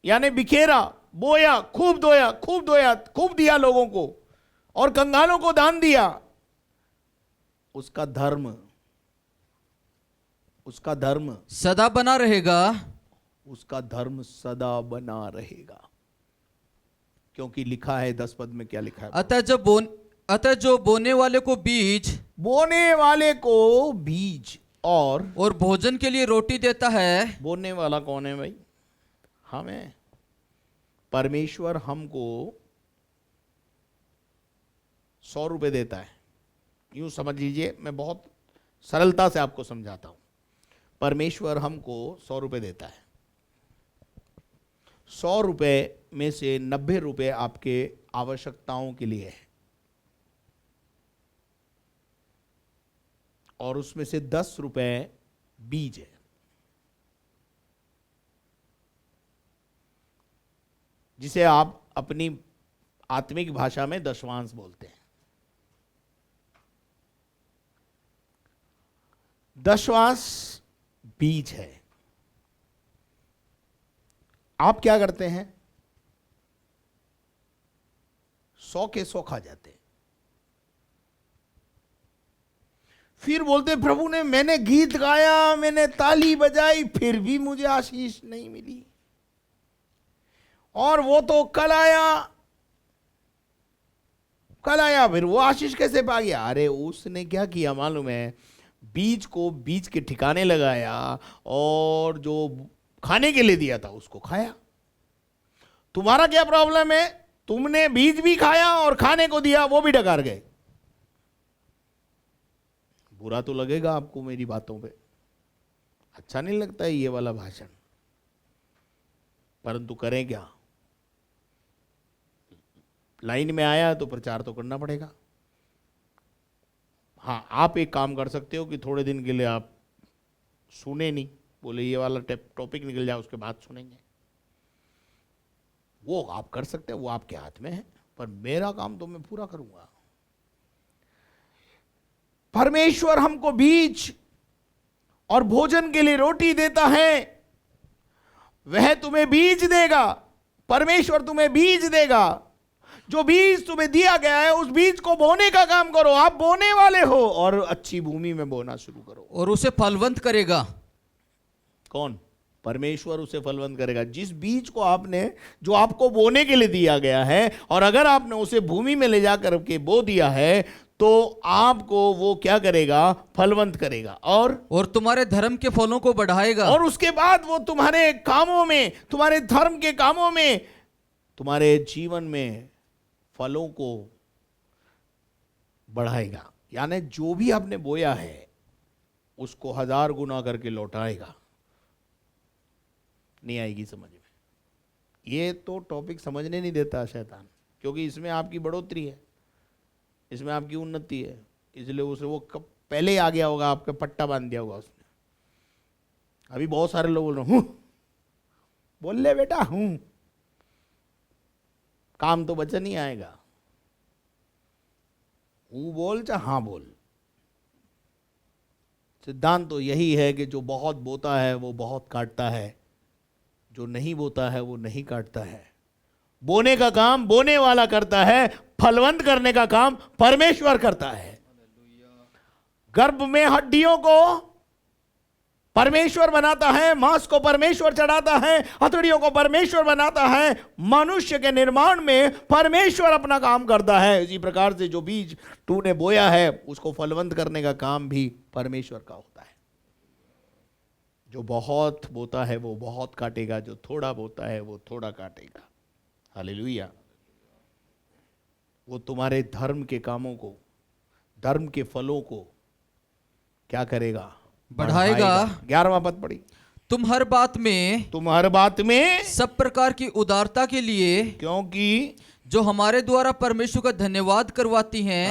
यानी बिखेरा, बोया, खूब दोया, खूब दोया, खूब दिया लोगों को, और कंगालों को दान दिया। उसका धर्म सदा बना रहेगा। उसका धर्म सदा बना रहेगा, क्योंकि लिखा है 10 पद में क्या लिखा है? अतः जो बोने वाले को बीज और भोजन के लिए रोटी देता है। बोने वाला कौन है भाई? हमें। परमेश्वर हमको 100 रुपए देता है। यूं समझ लीजिए, मैं बहुत सरलता से आपको समझाता हूं। परमेश्वर हमको 100 रुपए देता है। 100 रुपए में से 90 रुपए आपके आवश्यकताओं के लिए है, और उसमें से 10 रुपए बीज है, जिसे आप अपनी आत्मिक भाषा में दशवांश बोलते हैं। दशवांश बीज है। आप क्या करते हैं? 100 के 100 खा जाते हैं। फिर बोलते प्रभु ने, मैंने गीत गाया, मैंने ताली बजाई, फिर भी मुझे आशीष नहीं मिली, और वो तो कल आया, फिर वो आशीष कैसे पा गया? अरे उसने क्या किया मालूम है? बीज को बीज के ठिकाने लगाया, और जो खाने के लिए दिया था उसको खाया। तुम्हारा क्या प्रॉब्लम है? तुमने बीज भी खाया और खाने को दिया, वो भी डकार गए। बुरा तो लगेगा आपको मेरी बातों पे, अच्छा नहीं लगता है ये वाला भाषण, परंतु करें क्या? लाइन में आया तो प्रचार तो करना पड़ेगा। हाँ, आप एक काम कर सकते हो कि थोड़े दिन के लिए आप सुने नहीं, बोले ये वाला टॉपिक निकल जाए उसके बाद सुनेंगे, वो आप कर सकते हैं, वो आपके हाथ में है, पर मेरा काम तो मैं पूरा करूंगा। परमेश्वर हमको बीज और भोजन के लिए रोटी देता है। वह तुम्हें बीज देगा, परमेश्वर तुम्हें बीज देगा। जो बीज तुम्हें दिया गया है, उस बीज को बोने का काम करो। आप बोने वाले हो, और अच्छी भूमि में बोना शुरू करो, और उसे फलवंत करेगा। कौन? परमेश्वर उसे फलवंत करेगा। जिस बीज को आपने, जो आपको बोने के लिए दिया गया है, और अगर आपने उसे भूमि में ले जाकर के बो दिया है, तो आपको वो क्या करेगा? फलवंत करेगा, और तुम्हारे धर्म के फलों को बढ़ाएगा। और उसके बाद वो तुम्हारे कामों में, तुम्हारे धर्म के कामों में, तुम्हारे जीवन में फलों को बढ़ाएगा। यानी जो भी आपने बोया है उसको 1000 गुना करके लौटाएगा। नहीं आएगी समझ में? ये तो टॉपिक समझने नहीं देता शैतान, क्योंकि इसमें आपकी बढ़ोतरी है, इसमें आपकी उन्नति है, इसलिए उसे वो कब पहले आ गया होगा, आपका पट्टा बांध दिया होगा उसने। अभी बहुत सारे लोग बोल रहे हूं, बोल ले बेटा हूं, काम तो बचा नहीं आएगा। हूं बोल चाहे हाँ बोल। सिद्धांत तो यही है कि जो बहुत बोता है वो बहुत काटता है, जो नहीं बोता है वो नहीं काटता है। बोने का काम बोने वाला करता है, फलवंत करने का काम परमेश्वर करता है। गर्भ में हड्डियों को परमेश्वर बनाता है, मांस को परमेश्वर चढ़ाता है, हथेलियों को परमेश्वर बनाता है। मनुष्य के निर्माण में परमेश्वर अपना काम करता है। इसी प्रकार से जो बीज तूने बोया है उसको फलवंत करने का काम भी परमेश्वर का होता है। जो बहुत बोता है वो बहुत काटेगा, जो थोड़ा बोता है वो थोड़ा काटेगा। हालेलुया। वो तुम्हारे धर्म के कामों को, धर्म के फलों को क्या करेगा? बढ़ाएगा। 11वां पद पढ़ी। तुम हर बात में सब प्रकार की उदारता के लिए, क्योंकि जो हमारे द्वारा परमेश्वर का धन्यवाद करवाती हैं,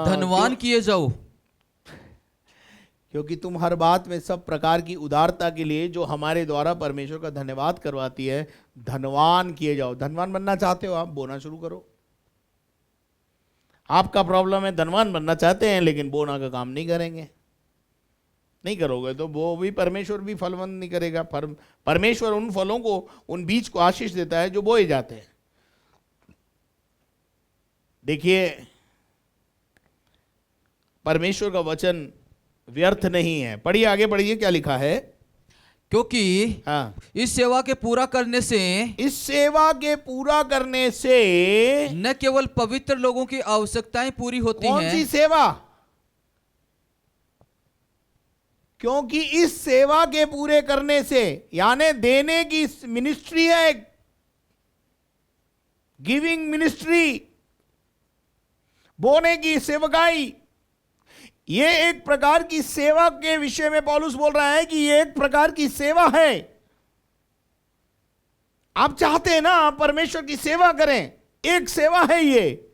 धनवान किए जाओ। क्योंकि तुम हर बात में सब प्रकार की उदारता के लिए जो हमारे द्वारा परमेश्वर का धन्यवाद करवाती है, धनवान किए जाओ। धनवान बनना चाहते हो आप, बोना शुरू करो। आपका प्रॉब्लम है धनवान बनना चाहते हैं लेकिन बोना का काम नहीं करेंगे, नहीं करोगे तो वो भी परमेश्वर भी फलवंत नहीं करेगा। परमेश्वर उन फलों को, उन बीज को आशीष देता है जो बोए जाते हैं। देखिए, परमेश्वर का वचन व्यर्थ नहीं है। पढ़िए, आगे पढ़िए, क्या लिखा है। क्योंकि हाँ, इस सेवा के पूरा करने से इस सेवा के पूरा करने से न केवल पवित्र लोगों की आवश्यकताएं पूरी होती कौन सी हैं, सेवा? क्योंकि इस सेवा के पूरे करने से, यानी देने की मिनिस्ट्री है, गिविंग मिनिस्ट्री, बोने की सेवकाई, ये एक प्रकार की सेवा के विषय में पौलुस बोल रहा है कि ये एक प्रकार की सेवा है। आप चाहते हैं ना आप परमेश्वर की सेवा करें, एक सेवा है ये।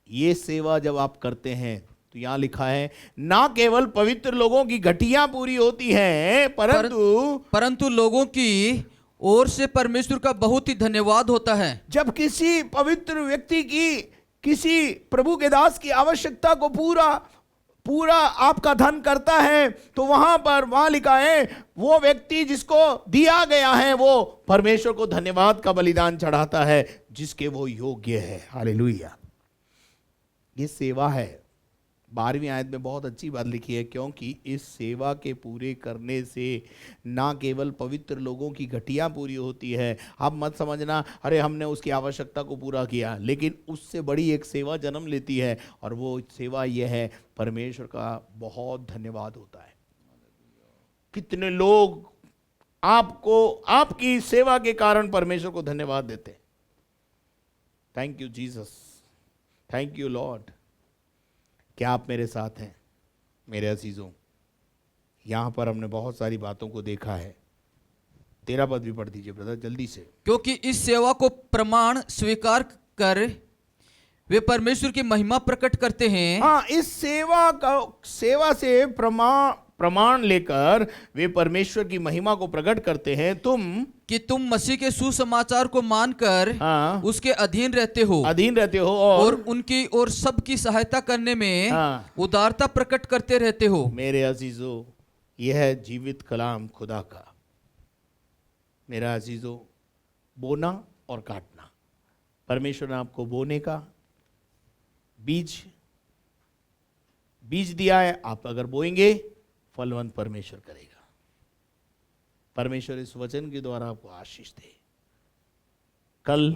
ये सेवा जब आप करते हैं तो यहां लिखा है ना केवल पवित्र लोगों की घटियां पूरी होती हैं परंतु लोगों की ओर से परमेश्वर का बहुत ही धन्यवाद होता है। जब किसी पवित्र व्यक्ति की, किसी प्रभु के दास की आवश्यकता को पूरा आपका धन करता है तो वहां लिखा है वो व्यक्ति जिसको दिया गया है वो परमेश्वर को धन्यवाद का बलिदान चढ़ाता है जिसके वो योग्य है। हालेलुया। ये सेवा है। 12वीं आयत में बहुत अच्छी बात लिखी है, क्योंकि इस सेवा के पूरे करने से ना केवल पवित्र लोगों की घटिया पूरी होती है। आप मत समझना अरे हमने उसकी आवश्यकता को पूरा किया, लेकिन उससे बड़ी एक सेवा जन्म लेती है और वो सेवा ये है, परमेश्वर का बहुत धन्यवाद होता है। कितने लोग आपको, आपकी सेवा के कारण परमेश्वर को धन्यवाद देते। Thank you Jesus, thank you Lord. क्या आप मेरे साथ हैं मेरे अजीजों? यहां पर हमने बहुत सारी बातों को देखा है। 13 पद भी पढ़ दीजिए ब्रदर जल्दी से। क्योंकि इस सेवा को प्रमाण स्वीकार कर वे परमेश्वर की महिमा प्रकट करते हैं। हाँ, इस सेवा से प्रमाण लेकर वे परमेश्वर की महिमा को प्रकट करते हैं। तुम मसीह के सुसमाचार को मानकर हाँ, उसके अधीन रहते हो और उनकी और सबकी सहायता करने में हाँ, उदारता प्रकट करते रहते हो। मेरे अजीजों, यह है जीवित कलाम खुदा का। मेरा अजीजों, बोना और काटना, परमेश्वर ने आपको बोने का बीज दिया है। आप अगर बोएंगे फलवंत परमेश्वर करेगा। परमेश्वर इस वचन के द्वारा आपको आशीष दे। कल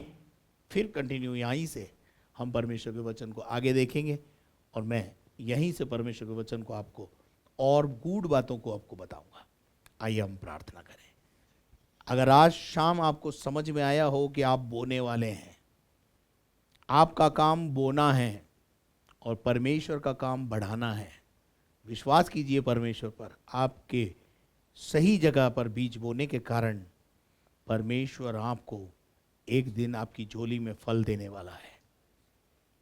फिर कंटिन्यू यहीं से हम परमेश्वर के वचन को आगे देखेंगे और मैं यहीं से परमेश्वर के वचन को आपको और गूढ़ बातों को आपको बताऊंगा। आइए हम प्रार्थना करें। अगर आज शाम आपको समझ में आया हो कि आप बोने वाले हैं, आपका काम बोना है और परमेश्वर का काम बढ़ाना है, विश्वास कीजिए परमेश्वर पर। आपके सही जगह पर बीज बोने के कारण परमेश्वर आपको एक दिन आपकी झोली में फल देने वाला है।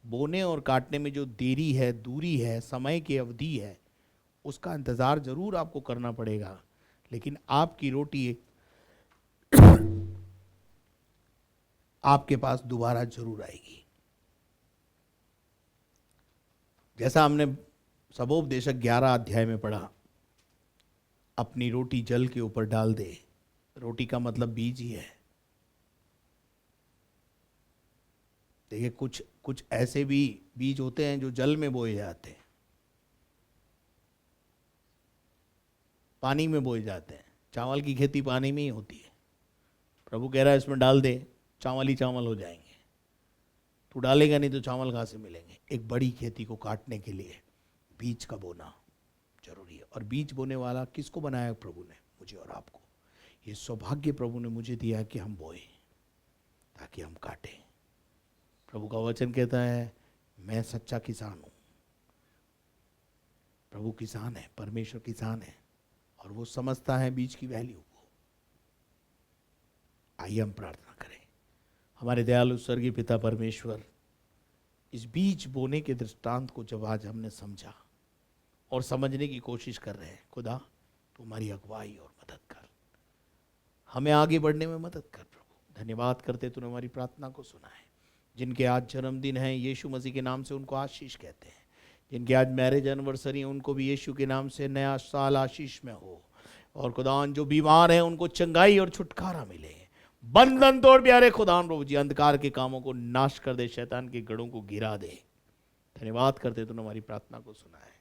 बोने और काटने में जो देरी है, दूरी है, समय की अवधि है, उसका इंतज़ार जरूर आपको करना पड़ेगा, लेकिन आपकी रोटी आपके पास दोबारा जरूर आएगी। जैसा हमने सबोपदेशक 11 अध्याय में पढ़ा, अपनी रोटी जल के ऊपर डाल दे। रोटी का मतलब बीज ही है। देखिए, कुछ ऐसे भी बीज होते हैं जो जल में बोए जाते हैं, पानी में बोए जाते हैं। चावल की खेती पानी में ही होती है। प्रभु कह रहा है इसमें डाल दे, चावल ही चावल हो जाएंगे। तू डालेगा नहीं तो चावल कहाँ से मिलेंगे? एक बड़ी खेती को काटने के लिए बीज का बोना जरूरी है। और बीज बोने वाला किसको बनाया? प्रभु ने, मुझे और आपको। ये सौभाग्य प्रभु ने मुझे दिया कि हम बोए ताकि हम काटें। प्रभु का वचन कहता है मैं सच्चा किसान हूं। प्रभु किसान है, परमेश्वर किसान है और वो समझता है बीज की वैल्यू को। आइए हम प्रार्थना करें। हमारे दयालु स्वर्गीय पिता परमेश्वर, इस बीज बोने के दृष्टांत को जब आज हमने समझा और समझने की कोशिश कर रहे हैं, खुदा तू हमारी अगुवाई और मदद कर, हमें आगे बढ़ने में मदद कर प्रभु। धन्यवाद करते तूने हमारी प्रार्थना को सुना है। जिनके आज जन्मदिन है यीशु मसीह के नाम से उनको आशीष कहते हैं। जिनके आज मैरिज एनिवर्सरी है उनको भी यीशु के नाम से नया साल आशीष में हो। और खुदान जो बीमार हैं उनको चंगाई और छुटकारा मिले। बंधन तोड़ प्यारे खुदान प्रभु जी, अंधकार के कामों को नाश कर दे, शैतान के गढ़ों को गिरा दे। धन्यवाद करते तूने हमारी प्रार्थना को सुना है।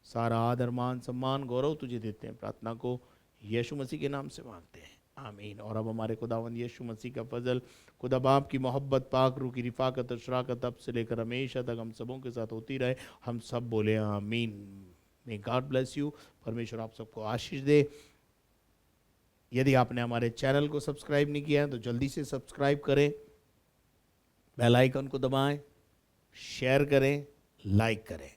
सारा आदर मान सम्मान गौरव तुझे देते हैं। प्रार्थना को यीशु मसीह के नाम से मांगते हैं, आमीन। और अब हमारे खुदावंद यीशु मसीह का फजल, खुदा बाप की मोहब्बत, पाक रूह की रिफाकत और शराकत अब से लेकर हमेशा तक हम सबों के साथ होती रहे। हम सब बोले आमीन। May God bless you. परमेश्वर आप सबको आशीष दे। यदि आपने हमारे चैनल को सब्सक्राइब नहीं किया है तो जल्दी से सब्सक्राइब करें, बेल आइकन को दबाएं, शेयर करें, लाइक करें।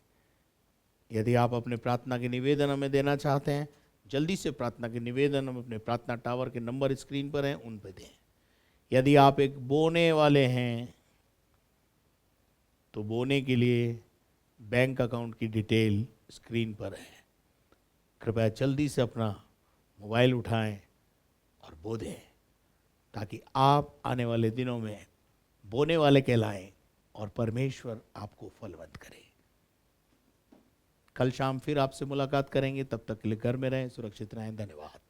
यदि आप अपने प्रार्थना के निवेदन हमें देना चाहते हैं, जल्दी से प्रार्थना के निवेदन हम अपने प्रार्थना टावर के नंबर स्क्रीन पर हैं उन पर दें। यदि आप एक बोने वाले हैं तो बोने के लिए बैंक अकाउंट की डिटेल स्क्रीन पर है। कृपया जल्दी से अपना मोबाइल उठाएं और बो दें, ताकि आप आने वाले दिनों में बोने वाले कहलाएं और परमेश्वर आपको फलवंत करे। कल शाम फिर आपसे मुलाकात करेंगे, तब तक के लिए घर में रहें, सुरक्षित रहें। धन्यवाद।